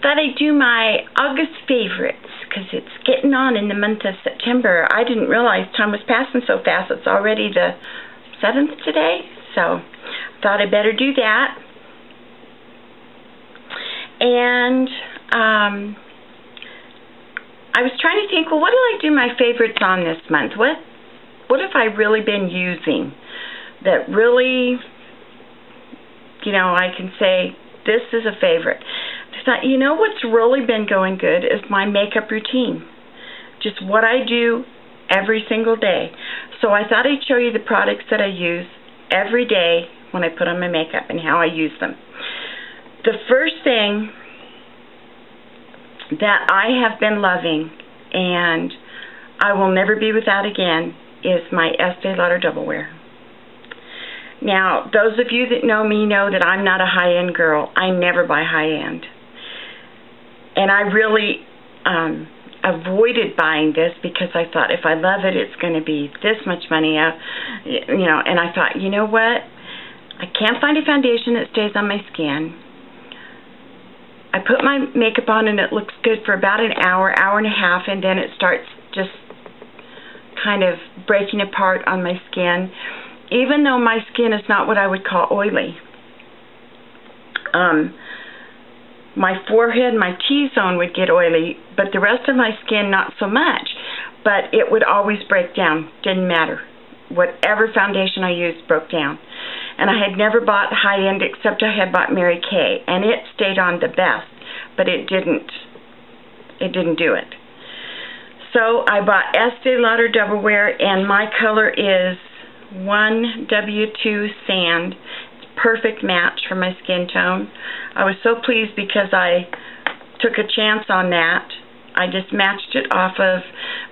thought I'd do my August favorites because it's getting on in the month of September. I didn't realize time was passing so fast. It's already the 7th today, so thought I'd better do that. And I was trying to think, well, what do I do my favorites on this month? What have I really been using that really, I can say this is a favorite? I thought, what's really been going good is my makeup routine. Just what I do every single day. So I thought I'd show you the products that I use every day when I put on my makeup and how I use them. The first thing that I have been loving and I will never be without again is my Estee Lauder Double Wear. Now, those of you that know me know that I'm not a high-end girl. I never buy high-end. And I really avoided buying this because I thought if I love it, it's going to be this much money. And I thought, you know what? I can't find a foundation that stays on my skin. I put my makeup on and it looks good for about an hour, hour and a half, and then it starts just kind of breaking apart on my skin. Even though my skin is not what I would call oily. My forehead, my T-zone would get oily, but the rest of my skin not so much. But it would always break down. Didn't matter. Whatever foundation I used broke down. And I had never bought high-end except I had bought Mary Kay, and it stayed on the best, but it didn't do it. So I bought Estee Lauder Double Wear, and my color is 1W2 Sand. It's a perfect match for my skin tone. I was so pleased because I took a chance on that. I just matched it off of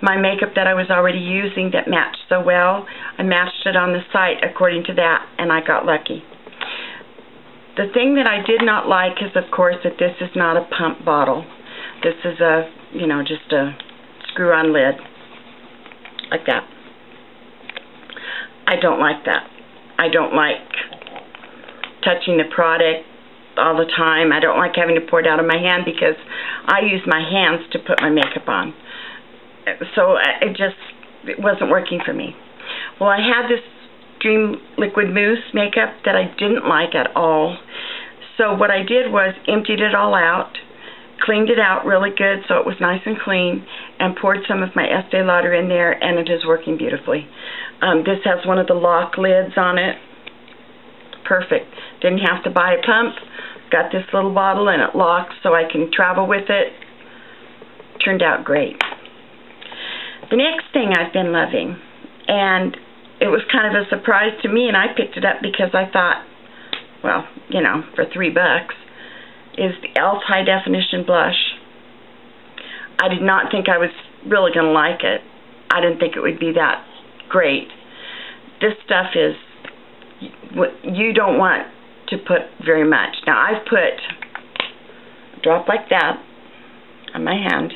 my makeup that I was already using that matched so well. I matched it on the site according to that, and I got lucky. The thing that I did not like is, of course, that this is not a pump bottle. This is a, just a screw-on lid, like that. I don't like that. I don't like touching the product all the time. I don't like having to pour it out of my hand because I use my hands to put my makeup on. So it wasn't working for me. Well, I had this Dream Liquid Mousse makeup that I didn't like at all. So what I did was emptied it all out, cleaned it out really good so it was nice and clean, and poured some of my Estee Lauder in there, and it is working beautifully. This has one of the lock lids on it. Perfect. Didn't have to buy a pump. Got this little bottle and it locks so I can travel with it. Turned out great. The next thing I've been loving, and it was kind of a surprise to me, and I picked it up because I thought, well, for $3, is the e.l.f. High Definition Blush. I did not think I was really going to like it. I didn't think it would be that great. This stuff is, you don't want to put very much. Now I've put a drop like that on my hand.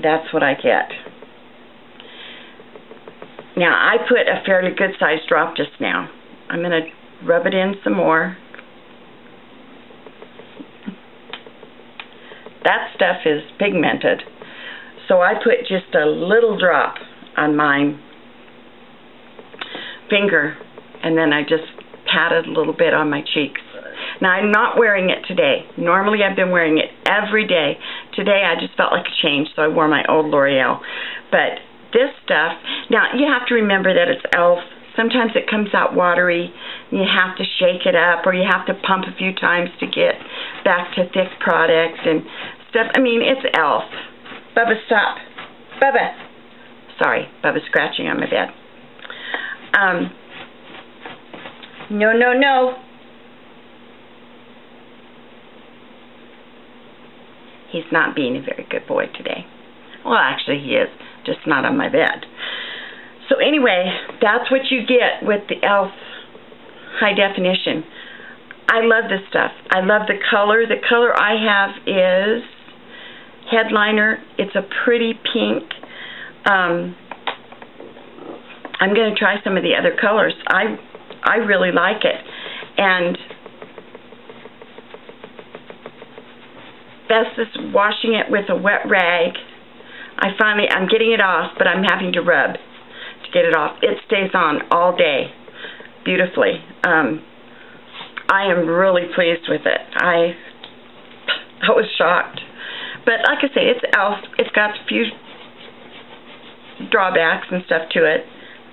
That's what I get. Now I put a fairly good sized drop just now. I'm going to rub it in some more. That stuff is pigmented. So I put just a little drop on my finger, and then I just patted a little bit on my cheeks. Now I'm not wearing it today. Normally I've been wearing it every day. Today I just felt like a change, so I wore my old L'Oreal. But this stuff, now you have to remember that it's e.l.f. Sometimes it comes out watery, and you have to shake it up, or you have to pump a few times to get back to thick product and stuff. I mean, it's e.l.f. Bubba, stop. Bubba. Sorry, Bubba's scratching on my bed. No, no, no. He's not being a very good boy today. Well, actually he is, just not on my bed. So anyway, that's what you get with the e.l.f. High Definition. I love this stuff. I love the color. The color I have is Headliner. It's a pretty pink. I'm going to try some of the other colors. I really like it. And Bess is washing it with a wet rag. I'm getting it off, but I'm having to rub to get it off. It stays on all day beautifully. I am really pleased with it. I was shocked. But like I say, it's e.l.f. It's got a few drawbacks and stuff to it.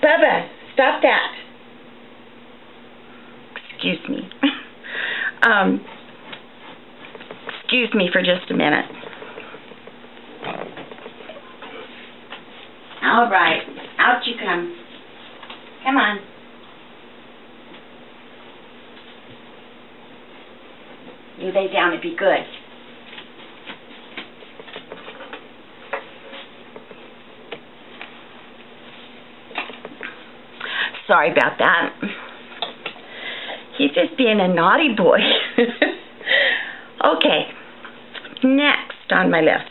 Bubba, stop that. Excuse me. Excuse me for just a minute. All right. Out you come. Come on. You lay down and be good. Sorry about that. He's just being a naughty boy. Okay, next on my list.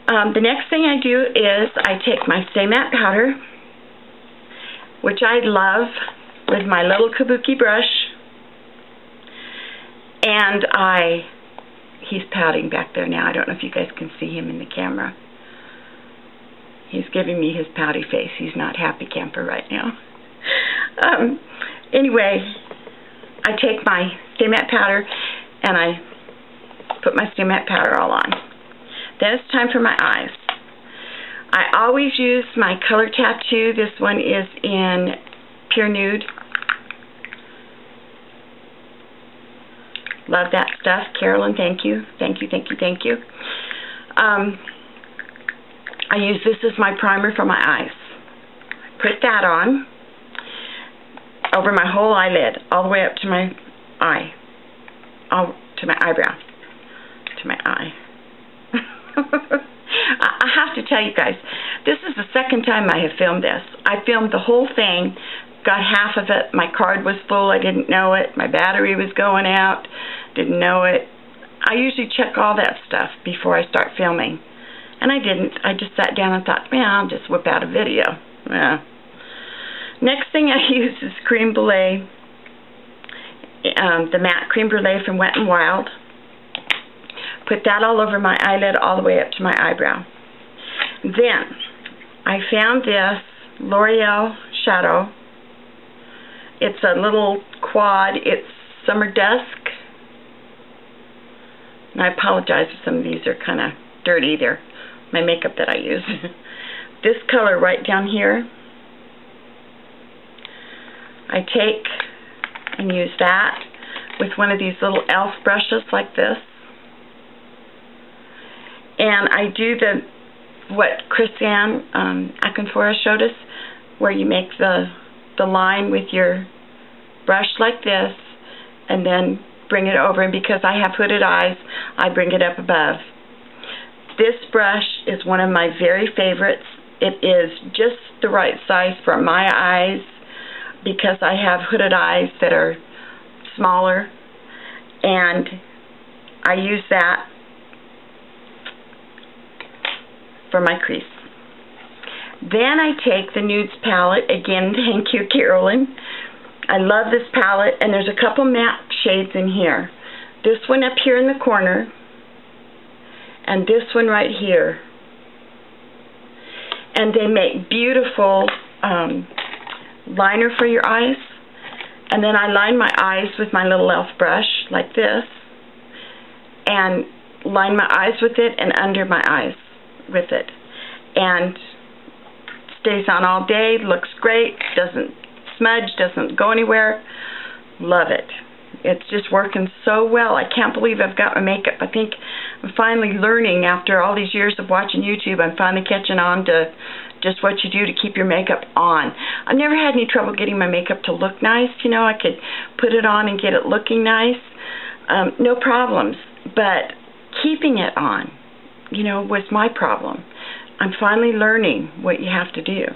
The next thing I do is I take my Stay Matte powder, which I love, with my little kabuki brush, and he's pouting back there now. I don't know if you guys can see him in the camera. He's giving me his pouty face. He's not happy camper right now. Anyway, I take my Stay Matte powder and I put my Stay Matte powder all on. Then it's time for my eyes. I always use my Color Tattoo. This one is in Pure Nude. Love that stuff. Carolyn, thank you. Thank you, thank you, thank you. I use this as my primer for my eyes. Put that on over my whole eyelid, all the way up to my eye, to my eyebrow, to my eye. I have to tell you guys, this is the second time I have filmed this. I filmed the whole thing, got half of it. My card was full. I didn't know it. My battery was going out. Didn't know it. I usually check all that stuff before I start filming. And I didn't. I just sat down and thought, man, I'll just whip out a video. Yeah. Next thing I use is Creme Brulee. The matte Creme Brulee from Wet n Wild. Put that all over my eyelid, all the way up to my eyebrow. Then, I found this L'Oreal shadow. It's a little quad. It's Summer Dusk. And I apologize if some of these are kind of dirty. They're my makeup that I use. This color right down here, I take and use that with one of these little e.l.f. brushes like this. And I do what Chrisanne Akinfora showed us, where you make the line with your brush like this and then bring it over. And because I have hooded eyes, I bring it up above. This brush is one of my very favorites. It is just the right size for my eyes because I have hooded eyes that are smaller, and I use that for my crease. Then I take the Nudes palette. Again, thank you, Carolyn. I love this palette, and there's a couple matte shades in here. This one up here in the corner, and this one right here. And they make beautiful liner for your eyes. And then I line my eyes with my little e.l.f. brush like this, and line my eyes with it and under my eyes with it. And stays on all day, looks great, doesn't smudge, doesn't go anywhere. Love it. It's just working so well. I can't believe I've got my makeup. I think I'm finally learning, after all these years of watching YouTube, I'm finally catching on to just what you do to keep your makeup on. I've never had any trouble getting my makeup to look nice. You know, I could put it on and get it looking nice. No problems. But keeping it on, you know, was my problem. I'm finally learning what you have to do.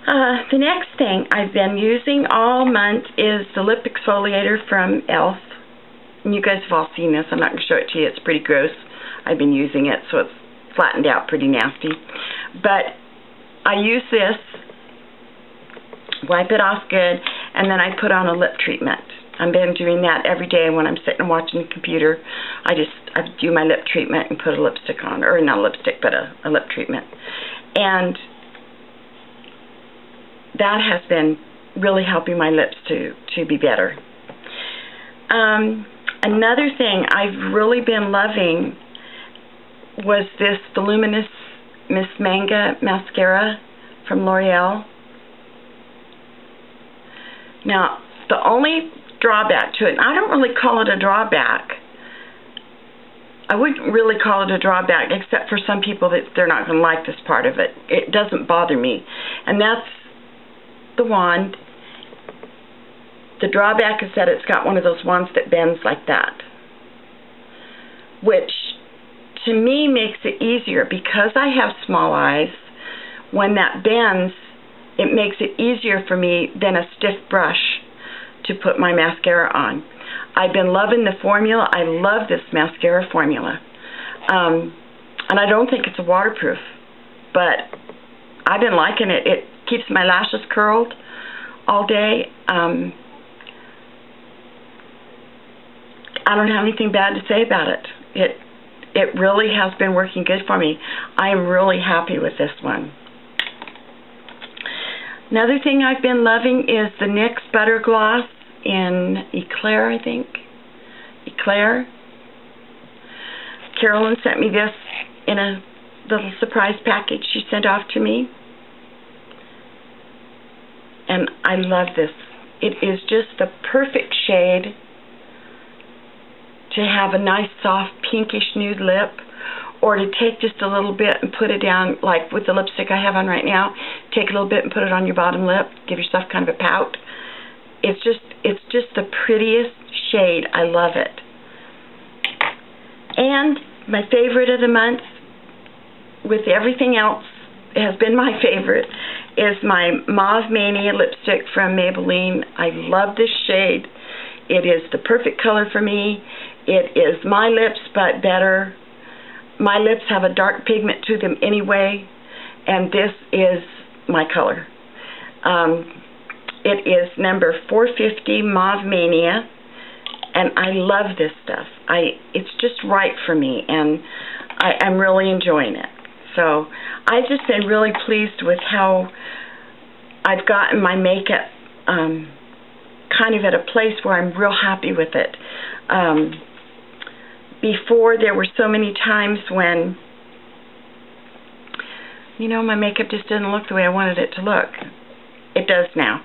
The next thing I've been using all month is the lip exfoliator from e.l.f. And you guys have all seen this. I'm not going to show it to you. It's pretty gross. I've been using it, so it's flattened out pretty nasty. But I use this wipe it off good, and then I put on a lip treatment. I've been doing that every day when I'm sitting and watching the computer. I do my lip treatment and put a lipstick on, or not a lipstick, but a lip treatment. And that has been really helping my lips to be better. Another thing I've really been loving was this Voluminous Miss Manga mascara from L'Oreal. Now, the only drawback to it, and I don't really call it a drawback. I wouldn't really call it a drawback, except for some people that they're not going to like this part of it. It doesn't bother me. And that's the wand. The drawback is that it's got one of those wands that bends like that, which to me makes it easier because I have small eyes. When that bends, it makes it easier for me than a stiff brush to put my mascara on. I've been loving the formula. I love this mascara formula. And I don't think it's a waterproof, but I've been liking it. It keeps my lashes curled all day. I don't have anything bad to say about it. It really has been working good for me. I am really happy with this one. Another thing I've been loving is the NYX Butter Gloss in Eclair, I think. Eclair. Carolyn sent me this in a little surprise package she sent off to me. And I love this. It is just the perfect shade to have a nice soft pinkish nude lip, or to take just a little bit and put it down, like with the lipstick I have on right now, take a little bit and put it on your bottom lip, give yourself kind of a pout. It's just the prettiest shade. I love it. And my favorite of the month, with everything else, has been my favorite, is my Mauve Mania lipstick from Maybelline. I love this shade. It is the perfect color for me. It is my lips, but better. My lips have a dark pigment to them anyway, and this is my color. It is number 450 Mauve Mania, and I love this stuff. It's just right for me, and I'm really enjoying it. So I've just been really pleased with how I've gotten my makeup kind of at a place where I'm real happy with it. Before, there were so many times when, you know, my makeup just didn't look the way I wanted it to look. It does now,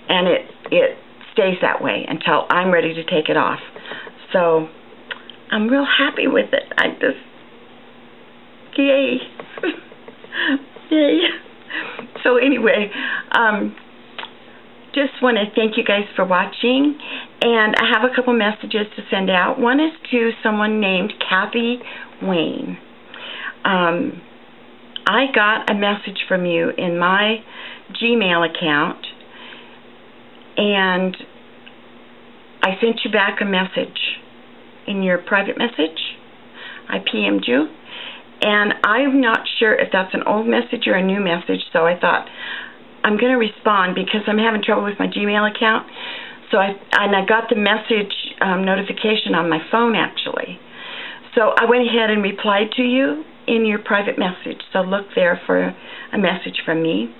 and it stays that way until I'm ready to take it off. So I'm real happy with it. I just, yay. Yay. So anyway, just want to thank you guys for watching, and I have a couple messages to send out. One is to someone named Kathy Wayne. I got a message from you in my Gmail account, and I sent you back a message in your private message. I PM'd you, and I'm not sure if that's an old message or a new message, so I thought I'm going to respond because I'm having trouble with my Gmail account. So I got the message notification on my phone, actually. So I went ahead and replied to you in your private message. So look there for a message from me.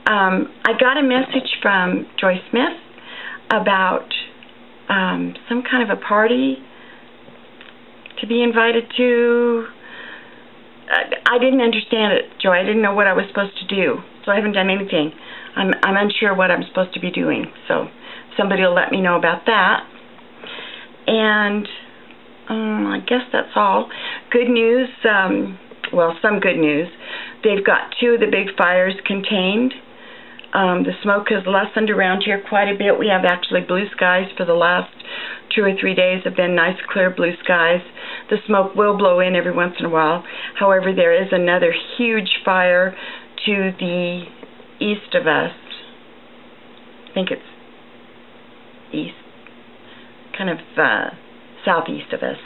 I got a message from Joy Smith about some kind of a party to be invited to. I didn't understand it, Joy. I didn't know what I was supposed to do, so I haven't done anything. I'm unsure what I'm supposed to be doing, so somebody will let me know about that. And I guess that's all. Good news, well, some good news. They've got 2 of the big fires contained. The smoke has lessened around here quite a bit. We have actually blue skies for the last 2 or 3 days. Have been nice, clear blue skies. The smoke will blow in every once in a while. However, there is another huge fire to the east of us. I think it's east, kind of southeast of us.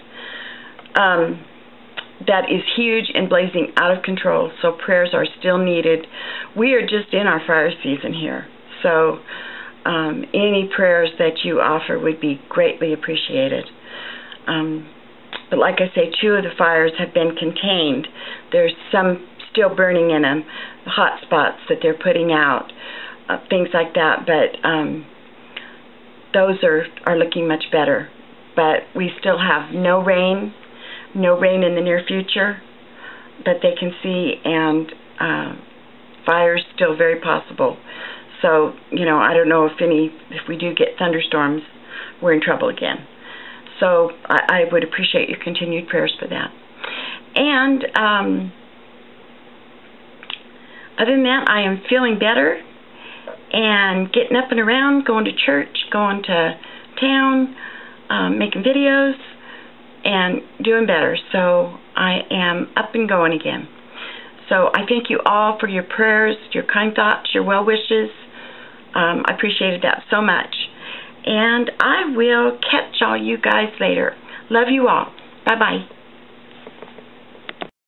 That is huge and blazing out of control, so prayers are still needed. We are just in our fire season here, So any prayers that you offer would be greatly appreciated. But like I say, 2 of the fires have been contained. There's some still burning in them, hot spots that they're putting out, things like that. But those are looking much better. But we still have no rain in the near future that they can see, and fires still very possible. So, you know, I don't know if we do get thunderstorms, we're in trouble again. So I would appreciate your continued prayers for that. And other than that, I am feeling better and getting up and around, going to church, going to town, making videos, and doing better. So I am up and going again. So I thank you all for your prayers, your kind thoughts, your well wishes. I appreciated that so much. And I will catch all you guys later. Love you all. Bye-bye.